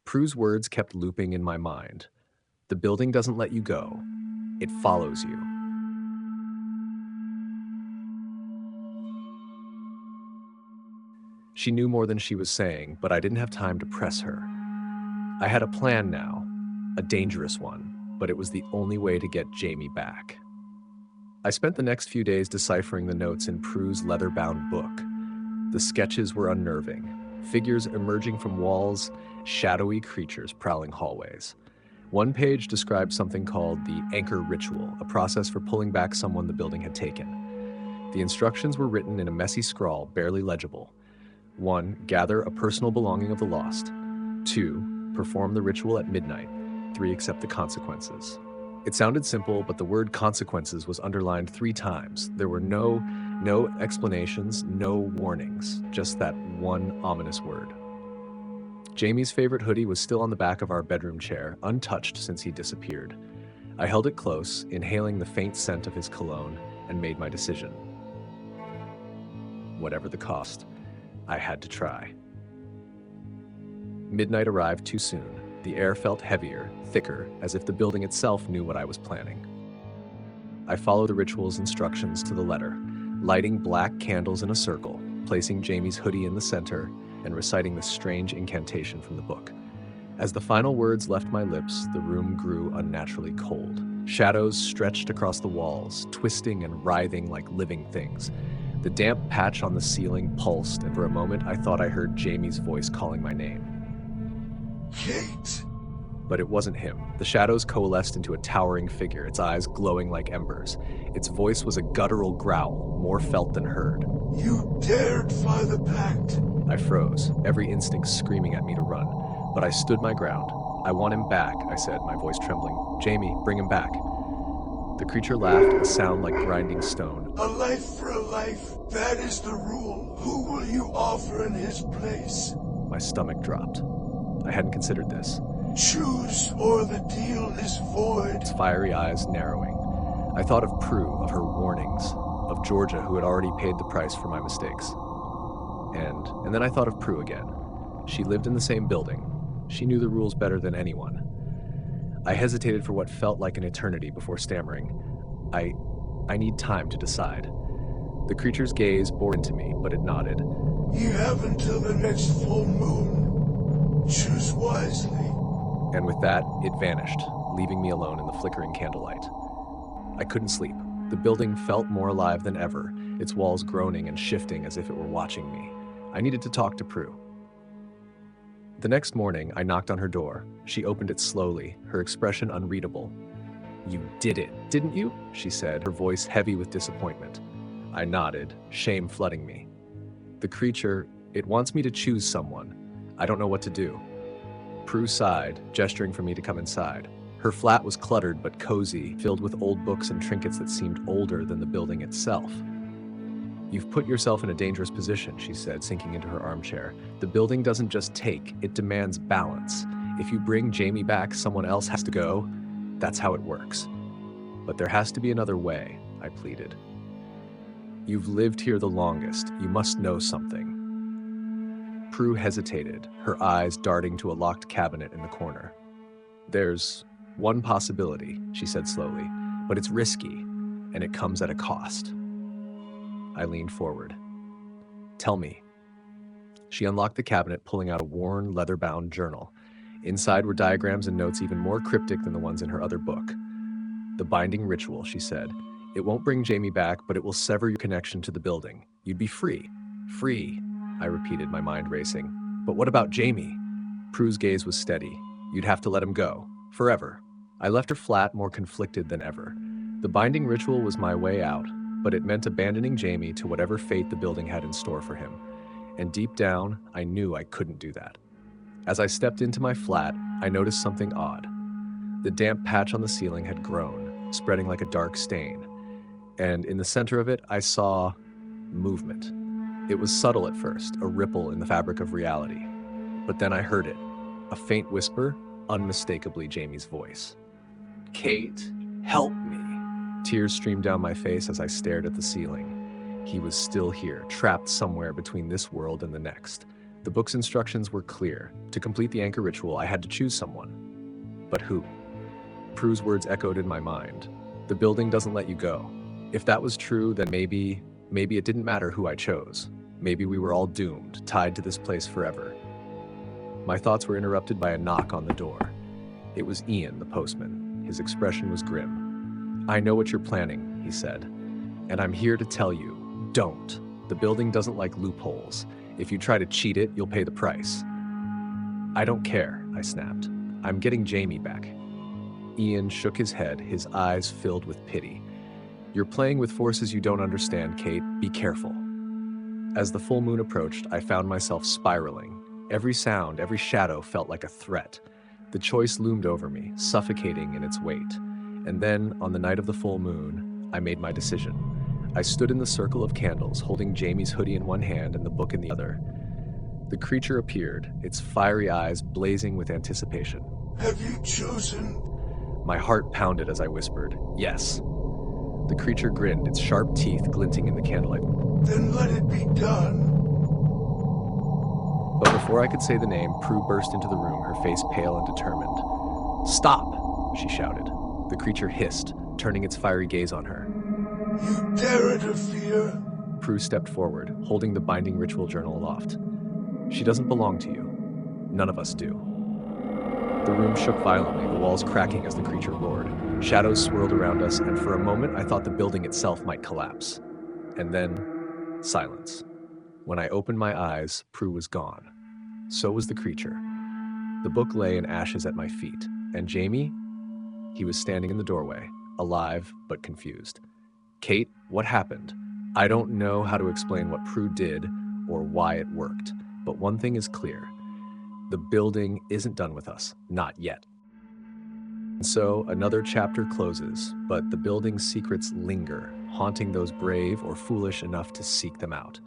Prue's words kept looping in my mind. The building doesn't let you go. It follows you. She knew more than she was saying, but I didn't have time to press her. I had a plan now, a dangerous one, but it was the only way to get Jamie back. I spent the next few days deciphering the notes in Prue's leather-bound book. The sketches were unnerving. Figures emerging from walls, shadowy creatures prowling hallways. One page described something called the anchor ritual, a process for pulling back someone the building had taken. The instructions were written in a messy scrawl, barely legible. 1. Gather a personal belonging of the lost. 2. Perform the ritual at midnight. 3. Accept the consequences. It sounded simple, but the word consequences was underlined 3 times. There were no explanations, no warnings, just that one ominous word. Jamie's favorite hoodie was still on the back of our bedroom chair, untouched since he disappeared. I held it close, inhaling the faint scent of his cologne, and made my decision. Whatever the cost, I had to try. Midnight arrived too soon. The air felt heavier, thicker, as if the building itself knew what I was planning. I followed the ritual's instructions to the letter, lighting black candles in a circle, placing Jamie's hoodie in the center, and reciting the strange incantation from the book. As the final words left my lips, the room grew unnaturally cold. Shadows stretched across the walls, twisting and writhing like living things. The damp patch on the ceiling pulsed, and for a moment I thought I heard Jamie's voice calling my name. Kate! But it wasn't him. The shadows coalesced into a towering figure, its eyes glowing like embers. Its voice was a guttural growl, more felt than heard. You dared defy the pact! I froze, every instinct screaming at me to run. But I stood my ground. I want him back, I said, my voice trembling. Jamie, bring him back. The creature laughed, a sound like grinding stone. A life for a life. That is the rule. Who will you offer in his place? My stomach dropped. I hadn't considered this. Choose, or the deal is void. Its fiery eyes narrowing. I thought of Prue, of her warnings, of Georgia, who had already paid the price for my mistakes. And then I thought of Prue again. She lived in the same building. She knew the rules better than anyone. I hesitated for what felt like an eternity before stammering. I need time to decide. The creature's gaze bored into me, but it nodded. You have until the next full moon. Choose wisely. And with that, it vanished, leaving me alone in the flickering candlelight. I couldn't sleep. The building felt more alive than ever, its walls groaning and shifting as if it were watching me. I needed to talk to Prue. The next morning, I knocked on her door. She opened it slowly, her expression unreadable. "You did it, didn't you?" she said, her voice heavy with disappointment. I nodded, shame flooding me. The creature, it wants me to choose someone. I don't know what to do. Prue sighed, gesturing for me to come inside. Her flat was cluttered but cozy, filled with old books and trinkets that seemed older than the building itself. "You've put yourself in a dangerous position," she said, sinking into her armchair. "The building doesn't just take, it demands balance. If you bring Jamie back, someone else has to go. That's how it works. But there has to be another way," I pleaded. "You've lived here the longest. You must know something." Prue hesitated, her eyes darting to a locked cabinet in the corner. "There's one possibility," she said slowly, "but it's risky, and it comes at a cost." I leaned forward. "Tell me." She unlocked the cabinet, pulling out a worn, leather-bound journal. Inside were diagrams and notes even more cryptic than the ones in her other book. "The binding ritual," she said. "It won't bring Jamie back, but it will sever your connection to the building. You'd be free." "Free," I repeated, my mind racing. "But what about Jamie?" Prue's gaze was steady. "You'd have to let him go. Forever." I left her flat, more conflicted than ever. The binding ritual was my way out, but it meant abandoning Jamie to whatever fate the building had in store for him. And deep down, I knew I couldn't do that. As I stepped into my flat, I noticed something odd. The damp patch on the ceiling had grown, spreading like a dark stain. And in the center of it, I saw movement. It was subtle at first, a ripple in the fabric of reality. But then I heard it, a faint whisper, unmistakably Jamie's voice. "Kate, help me." Tears streamed down my face as I stared at the ceiling. He was still here, trapped somewhere between this world and the next. The book's instructions were clear. To complete the anchor ritual, I had to choose someone. But who? Prue's words echoed in my mind. The building doesn't let you go. If that was true, then maybe it didn't matter who I chose. Maybe we were all doomed, tied to this place forever. My thoughts were interrupted by a knock on the door. It was Ian, the postman. His expression was grim. "I know what you're planning," he said. "And I'm here to tell you, don't. The building doesn't like loopholes. If you try to cheat it, you'll pay the price." "I don't care," I snapped. "I'm getting Jamie back." Ian shook his head, his eyes filled with pity. "You're playing with forces you don't understand, Kate. Be careful." As the full moon approached, I found myself spiraling. Every sound, every shadow felt like a threat. The choice loomed over me, suffocating in its weight. And then, on the night of the full moon, I made my decision. I stood in the circle of candles, holding Jamie's hoodie in one hand and the book in the other. The creature appeared, its fiery eyes blazing with anticipation. Have you chosen? My heart pounded as I whispered, "Yes." The creature grinned, its sharp teeth glinting in the candlelight. Then let it be done. But before I could say the name, Prue burst into the room, her face pale and determined. "Stop!" she shouted. The creature hissed, turning its fiery gaze on her. You dare interfere? Prue stepped forward, holding the binding ritual journal aloft. "She doesn't belong to you. None of us do." The room shook violently, the walls cracking as the creature roared. Shadows swirled around us, and for a moment I thought the building itself might collapse. And then, silence. When I opened my eyes, Prue was gone. So was the creature. The book lay in ashes at my feet, and Jamie? He was standing in the doorway, alive but confused. "Kate, what happened?" I don't know how to explain what Prue did or why it worked, but one thing is clear. The building isn't done with us, not yet. And so another chapter closes, but the building's secrets linger, haunting those brave or foolish enough to seek them out.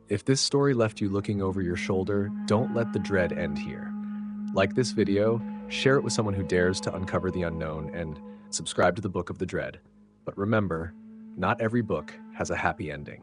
If this story left you looking over your shoulder, don't let the dread end here. Like this video, share it with someone who dares to uncover the unknown, and subscribe to the Book of the Dread. But remember, not every book has a happy ending.